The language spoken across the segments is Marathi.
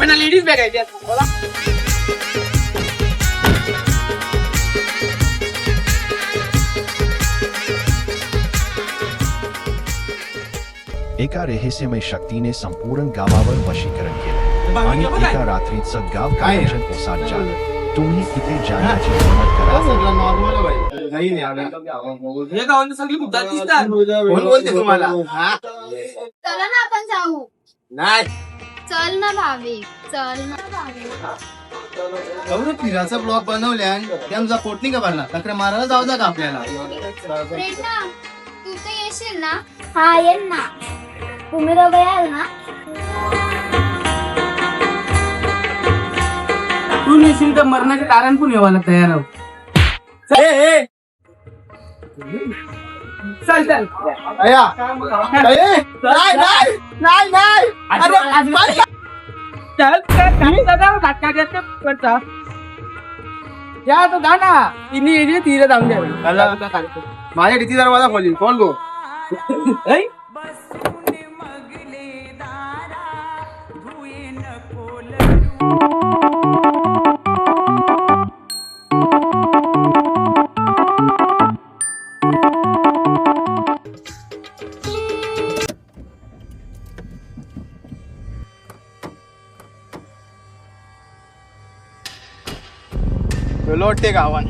लोकांना लेडीज बघायची बोला. एका रहस्यमय शक्तीने संपूर्ण गावावर वशीकरण केलं आणि एका रात्रीचं गाव काळ्याच्या ओसात झालं. तुम्ही इथे जाण्याची हिंमत करा. हे गावांना सगळी मुद्दा दिसतात. कोण बोलते तुम्हाला? चला ना आपण जाऊ. नाही चल ना भाविक, चल ना भाविक. एवढं फिराचा ब्लॉग बनवल्या ते आमचा पोट नाही का भरणार तक्र मारायला जाऊ का आपल्याला? प्रेरणा, तू तर येशील ना? हा येईल ना. तुम्ही दोघं याल ना? तू नेशील तर मरणाच्या कारण पण येवायला तयार आहोत. चल चल अया नाही नाही नाही नाही अरे चल काही दादा काटका देते करता या तो गाना तिने एरिया तीरे जाऊन द्या. माझ्या किती दरवाजा खोली कोण गो? लोटते गावान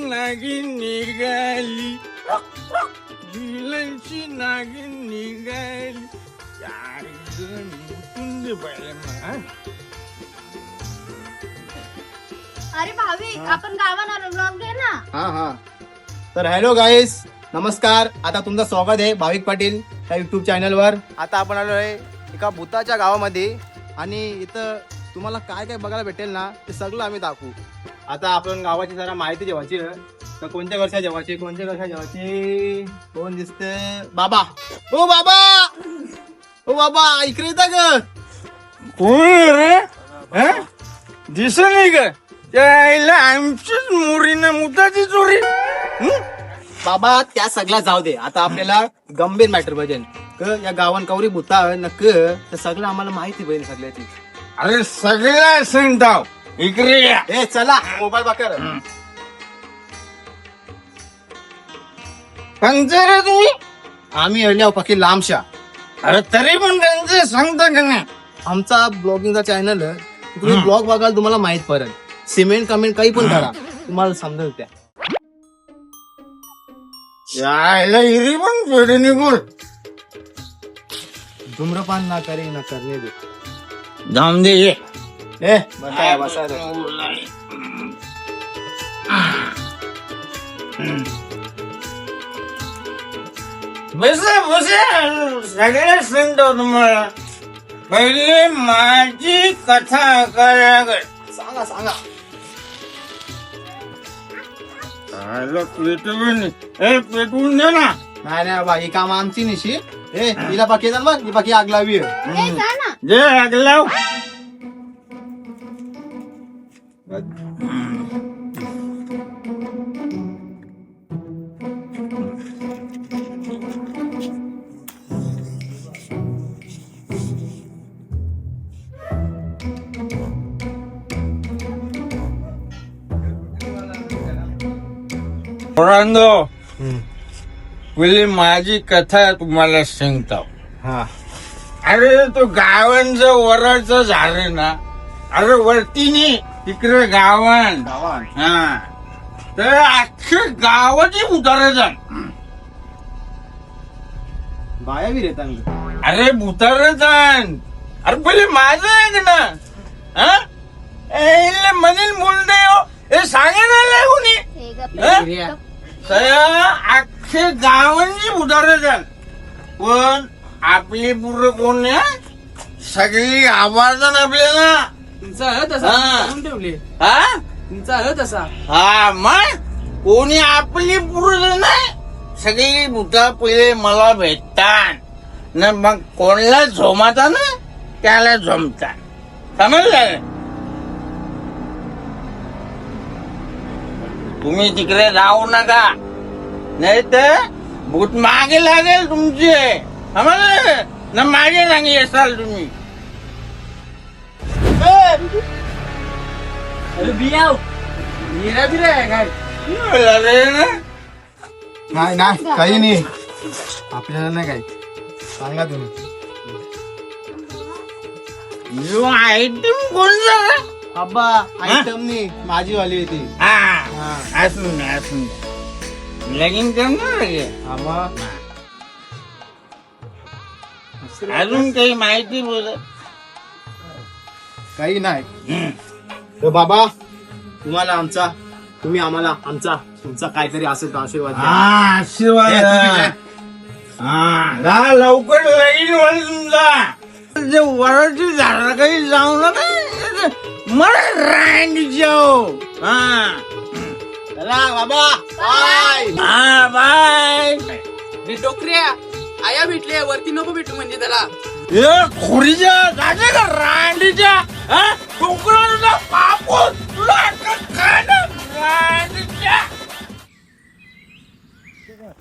नागिन निघाली विलनची नागिन निघाली अरे भाविक, आपण गावाला ब्लॉग घे ना. हा हा. तर हॅलो गाईस, नमस्कार. आता तुमचं स्वागत आहे भाविक पाटील या युट्यूब चॅनलवर. आता आपण आलो आहे एका भूताच्या गावामध्ये आणि इथं तुम्हाला काय काय बघायला भेटेल ना ते सगळं आम्ही दाखवू. आता आपण गावाची जरा माहिती जेवायची तर कोणत्या वर्षा जेवायची कोण दिसतंय? बाबा. ओ बाबा, ओ बाबा इकडे येता ग. कोण रे? दिस नाही का त्याला आमचीच मोरीनं मुताची चोरी. बाबा त्या सगळ्या जाऊ दे. आता आपल्याला गंभीर मॅटर बजेल या गावान कवरी भूता नक तर सगळं आम्हाला माहिती पाहिजे सगळ्याची. अरे सगळ्या सांगताव इकडे या. ए चला मोबाईल बाकर. सांगते रे तुम्ही? आम्ही येल्या पक्की लांबशा. अरे तरी पण त्यांचे सांगता का नाही? आमचा ब्लॉगिंगचा चॅनल तुम्ही ब्लॉग बघाल तुम्हाला माहित पडेल. सिमेंट कमेंट काही पण करा तुम्हाला समजेल. त्या यायला हिरी पण पेढे बोल. धूम्रपान ना करे ना करणे दे. जाऊन दे ये. ए बसा बसा रे. बस सगळे सांगतो तुम्हाला. पहिले माझी कथा करा. सांगा सांगा. पेटवून दे ना. नाही नाही बाबा ही काम आमची निशी. ए हिला बाकी जाण बघ ही बाकी आग लावी. ए, जा ना. जे लागला पहिले माझी कथा तुम्हाला सांगतो. हा अरे तो गावांचं वराचं झालं ना. अरे वरतीने तिकडे गावान हा तर अख्खे गावाची उतारे जा. बाया बी रेतात. अरे भूतारे जाण. अरे पहिले माझं आहे ना. हा म्हणेल मुलडे हे सांगे ना कोणी. हे गप्प. हं? अख्खे गावांची उदाहरण झाल पण आपली पूर्ण कोण नाही. सगळी आवाजान आपल्याला तुमचा तसा करून ठेवले. हा तुमचा तसा हा मग कोणी आपली पूर्ण नाही. सगळी भूता पहिले मला भेटतात ना मग कोणाला झोमाता ना त्याला झोमतात. समजलं? तुम्ही तिकडे जाऊ नका नाही तर भूत मागे लागेल तुमचे. समजलं? ना माझे सांगे येसाल तुम्ही. हिरा बिरा आहे काय? अरे ना, नाही नाही काही नाही आपल्याला नाही काही सांगा तुम्ही. यो आयटम कोणता रे? अब्बा आयटम नाही माझी वाली होती. हा, असून द्या, असून द्या. लगीन करणार आहे का? आम्हा अजून काही माहिती बोल. काही नाही. तर बाबा तुम्हाला आमचा तुम्ही आम्हाला आमचा तुमचा काहीतरी असेल तर आशीर्वाद द्या. आशीर्वाद ए, तुम्ही द्या. हा लवकर लगीन व्हाल तुमचा. जे वराची झाडा काही जाऊ नका मला रांग जाऊ. हा चला बाबा बाय. हा बाय. डोकऱ्या आया भेटले वरती नको भेटू म्हणजे त्याला. ए खोरीच्या गाजे का रांडीच्या डोकराला पापून तुला रांडीच्या.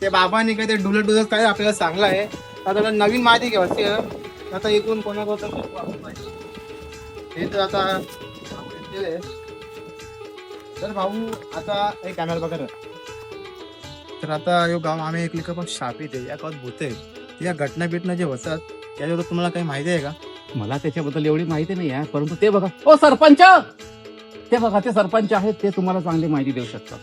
ते बाबांनी काय ते डुलत डुलत काय आपल्याला सांगलं आहे. आता नवीन माहिती घ्यायची आहे. आता इकडून कोणाकोणतं बघू आपण माहिती. हे तर आता आपण केलंय. तर भाऊ आता एक कॅमेरा बघा रे. तर आता यो गाव आम्ही एक पण शापित आहे या गावात भूत आहे. या घटना बिटना जे होतात त्याच्याबद्दल तुम्हाला काही माहिती आहे का? मला त्याच्याबद्दल एवढी माहिती नाही आहे, परंतु ते बघा ओ सरपंच, ते बघा ते सरपंच आहेत, ते तुम्हाला चांगली माहिती देऊ शकतात.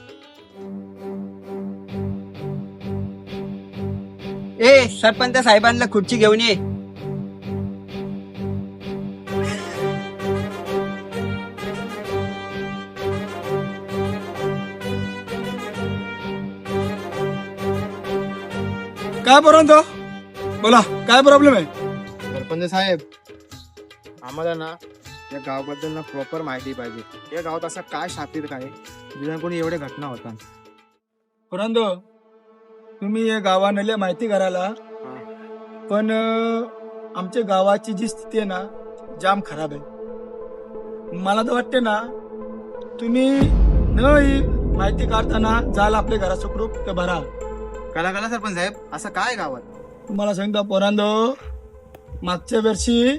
ए सरपंच साहेबांना खुर्ची घेऊन ये. काय पर्यंत बोला काय प्रॉब्लेम आहे? सरपंच साहेब आम्हाला ना या गावाबद्दल ना प्रॉपर माहिती पाहिजे. या गावात असं काय शापित काय जेणेकरून एवढ्या घटना होतात. पर्यंत तुम्ही या गावानले माहिती करायला, पण आमच्या गावाची जी स्थिती आहे ना जाम खराब आहे. मला तर वाटते ना तुम्ही न ही माहिती काढताना जाल आपल्या घरा सुखरूप ते भरा. कला सरपंच साहेब असं काय गावात? तुम्हाला सांगता पोरांदो, मागच्या वर्षी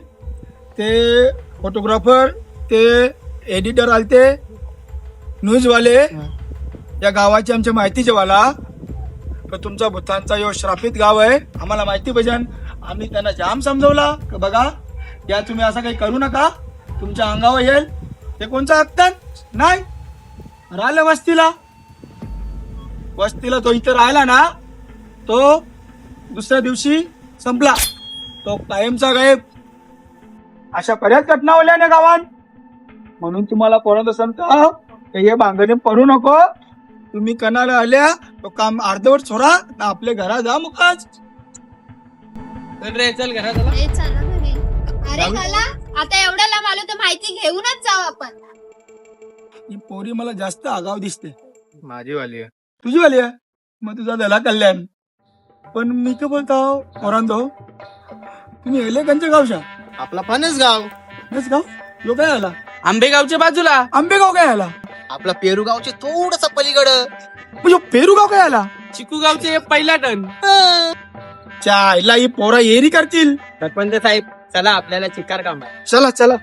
ते फोटोग्राफर ते एडिटर आलते न्यूजवाले या गावाची आमच्या माहितीचे वाला. तर तुमचा भूतांचा यो श्रापित गाव आहे, आम्हाला माहिती पाहिजे. आम्ही त्यांना जाम समजवला की बघा या तुम्ही असं काही करू नका, तुमच्या अंगावर येईल. ते कोणचा ऐकतात नाही. राहिलं वस्तीला तो इथे राहिला ना तो दुसऱ्या दिवशी संपला, तो कायमचा गायब. अशा बऱ्याच घटना होल्या ना गावात. म्हणून तुम्हाला पोरांना सांगता हे बांगणे पडू नको. तुम्ही कणाला आल्या तो काम अर्धवट सोडा ना आपल्या घरा जा मुखाच. रे चल घरात चला. ए, चला घरी. अरे कला आता एवढं लांब आलो तर माहिती घेऊनच जाऊ आपण. ही पोरी मला जास्त आगाव दिसते. माझी वाली आहे. तुझी वाली आहे मग तुझा झाला कल्याण. पण मी काय बोलतो पोरांदो, तुम्ही एले कंच्या गावशा? आपला फणस गाव. हेच गाव यो काय आला? आंबेगावच्या बाजूला. आंबेगाव काय आला? आपला पेरू गावचे थोडस पलीकडं. म्हणजे पेरू गाव काय आला? चिकू गावचे पहिला टन. चायला ही पोरा येरी करतील. सरपंच साहेब चला आपल्याला चिकार काम आहे. चला चला.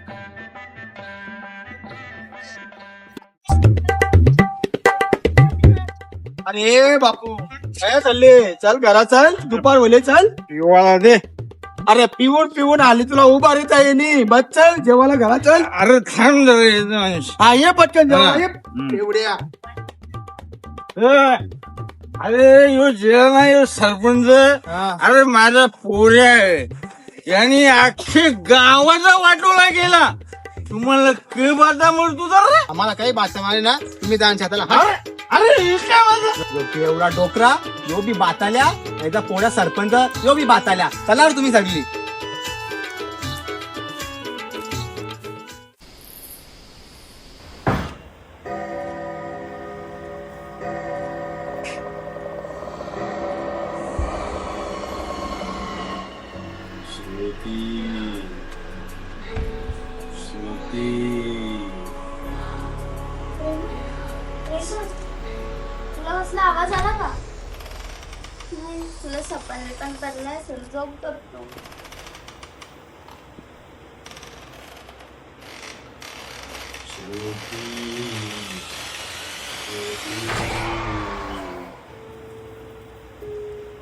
अरे बापू काय चालले? चल घरा चल, दुपार होले चल. पिवाळा दे. अरे पिवून आली तुला उभा रेता आहे नी. बस चल जेवायला घरा चल. अरे थांब जरा. हा ये पटकन जेवा ये. एवढ्या अरे यो जेला नाही यो सरपंच. अरे माझा पोऱ्या आहे, यांनी अख्खे गावाचा वाटोळा केला. तुम्हाला के बाता म्हणतो रे? आम्हाला काही बाता मारे ना तुम्ही दान छाताला. अरे हे काय माझं? एवढा डोकरा यो बी बाताल्या याचा पोळ्या सरपंच यो बी बाताल्या. चला रे तुम्ही सगळी. तुला कसला आवाज आला का? नाही तुला सपन पण पडलाय झोप करतो.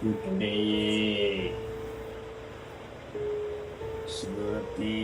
कुठे ये श्रुती.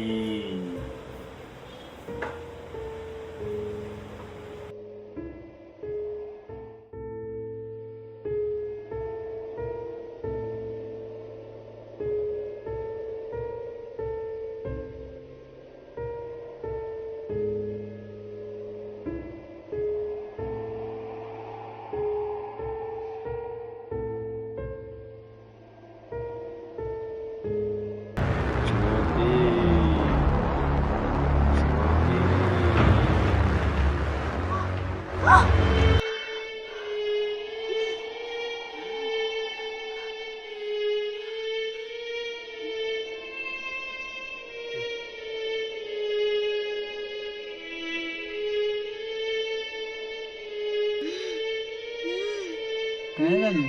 काय झालं?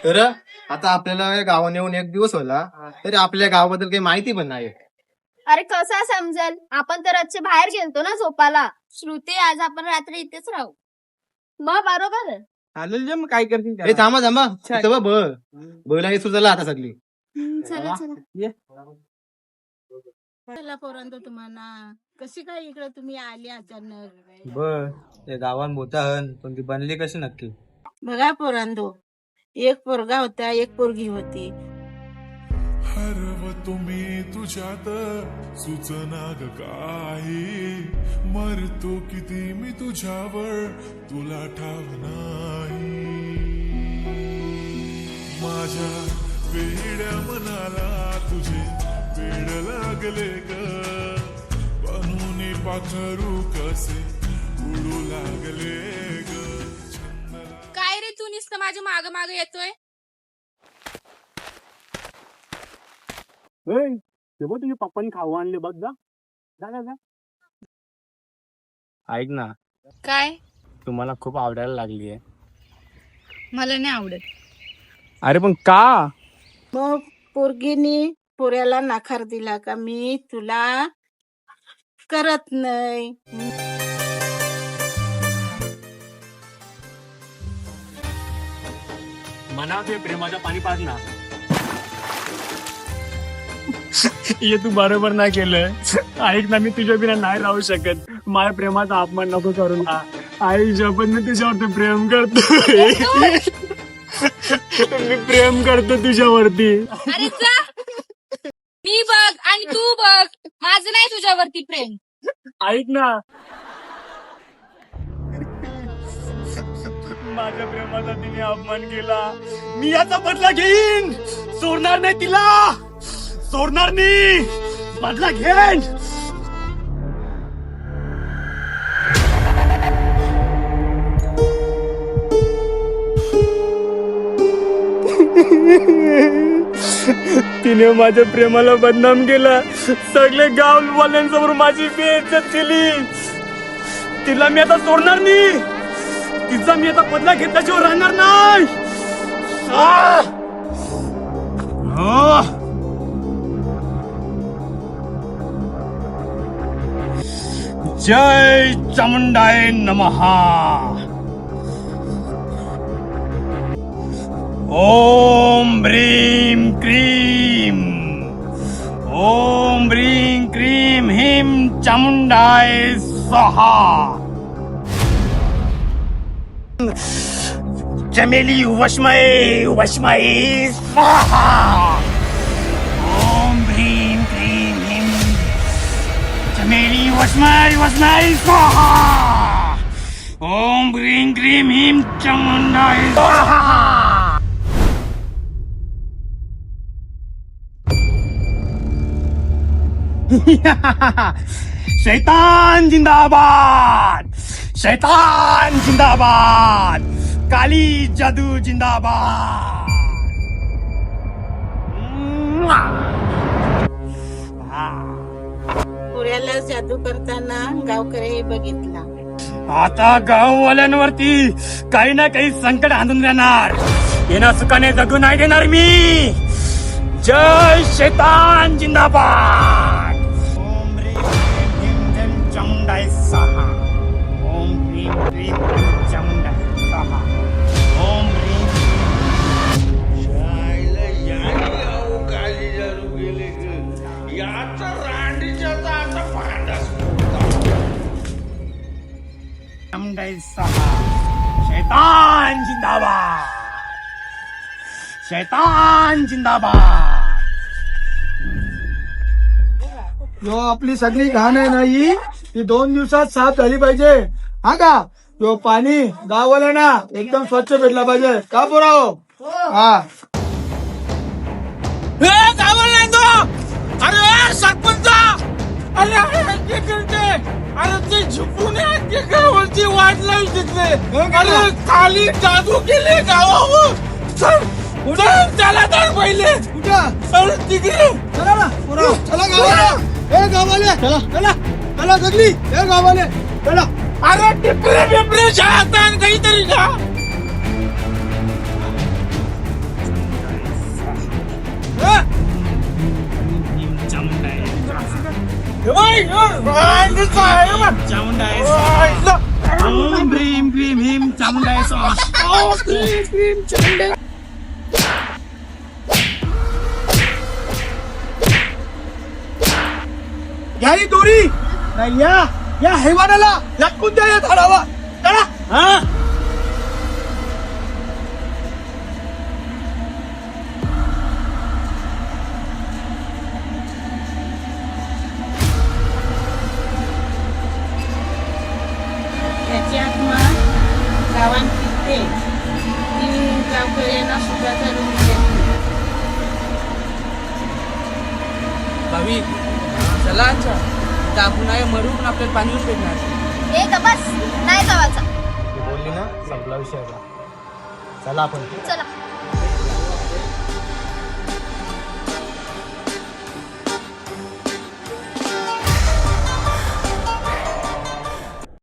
तर आता आपल्याला या गावाने येऊन 1 दिवस होला, तरी आपल्या गावाबद्दल काही माहिती पण नाही. अरे कसा समजेल, आपण तर आजचे बाहेर गेलतो ना झोपाला. श्रुती, आज आपण रात्री इथेच राहू. मग बरोबर आहे. चालेल जे मग काय करतील ए थांबा थांबा, इथं बघ बघला हे सुचला आता सगळी. चला चला. ये. चला पोरांनो, तुम्हाला कशी काय इकडे तुम्ही आली अचानक? बर त्या गावात बोताहन पण ती बनली कशी नक्की? बघा पोरांनो, एक पोरगा होता, एक पोरगी होती. हरवतो मी तुझ्यात सुचना ग काही, मरतो किती मी तुझ्यावर तुला ठाव नाही. माझ्या वेड्या मनाला तुझे वेड लागले ग, बनून पाखरू कसे उडू लागले ग. काय रे तू नुसतं माझ्या माग माग येतोय? तुझ्या पप्पानी खाऊ आणले बघ जा. ऐक ना, काय? तुम्हाला खूप आवडायला लागली आहे. मला नाही आवडत. अरे पण का? मग पोरगीनी पोऱ्याला नकार दिला का मी तुला करत नाही? मना ते प्रेमाचा पाणी पाज ना. हे तू बरोबर नाही केलं. ऐक ना, मी तुझ्या बिना नाही राहू शकत. माझ्या प्रेमाचा अपमान नको करू ना. आई शपथ, मी तुझ्यावरती प्रेम करतो. मी प्रेम करतो तुझ्यावरती. अरे जा, मी बघ आणि तू बघ, माझं नाही तुझ्यावरती प्रेम. ऐक ना, माझ्या प्रेमाचा तिने अपमान केला. मी याचा बदला घेईन. सोडणार नाही तिला, सोडणार नाही. बदला घेईन. तिने माझ्या प्रेमाला बदनाम केला. सगळे गाववाल्यांसमोर माझी बेइज्जत केली. तिला मी आता सोडणार नाही. तिचा मी आता बदला घेतल्याशिवाय राहणार नाही. जय चामुंडाय नमः. ओम ह्रीं क्रीं, ओम ह्रीं क्रीं ह्रीं चामुंडाय स्वाहा. चमेली वशमय वशमय स्वाहा. ओम ह्रीं क्रीं ह्रीं वस्माई वस्माई स्वाहा ओम ह्रीं क्रीं ह्रीं चामुंडाय स्वाहा शैतान जिंदाबाद शैतान जिंदाबाद काली जादू जिंदाबाद पुण्याला जादू करताना गावकरी बघितला. आता गाववाल्यांवरती काही ना काही संकट आणून देणार येणा सुखाने जगू नाही देणार मी. जय शैतान जिंदाबाद. ओम ह्रीं क्रीं ह्रीं चामुंडाय स्वाहा ओम ह्रीं क्रीं ह्रीं चामुंडाय स्वाहा ओम ह्रीं याचा रांडीच्या आता भांडास चामुंडाय स्वाहा. शैतान जिंदाबाद शैतान जिंदाबाद. जो आपली सगळी घाण आहे ना ही ती 2 दिवसात साफ झाली पाहिजे. हा का जो पाणी गाववाल्यांना एकदम स्वच्छ भेटला पाहिजे का पोराओ. हा अरे सरपंच अरे काय करते. अरे ते झुकून गावाची वाट लावून घेतले. अरे खाली जादू केले गावावर. चल उडून चला तर पहिले अरे तिकडे चला ना पोराओ चला गावाला. ए गावाले चला चला चला सगळी ए गावाले चला. अरे टिपरे बिपरे शाळात काहीतरी घ्या. भीम भीम भीम चामुंडाय घ्या ही दोरी नाही या हैवानाला लटकून द्या या झाडावर. चला त्याची आत्मा गावात फिरते. ती गावकऱ्यांना सुखाचा रूप देते. भावी चला आपण आहे मरून आपल्याला पाणी फेकणार. ए बस नाही जावाचा. बोलली ना संपला विषय. चला आपण चला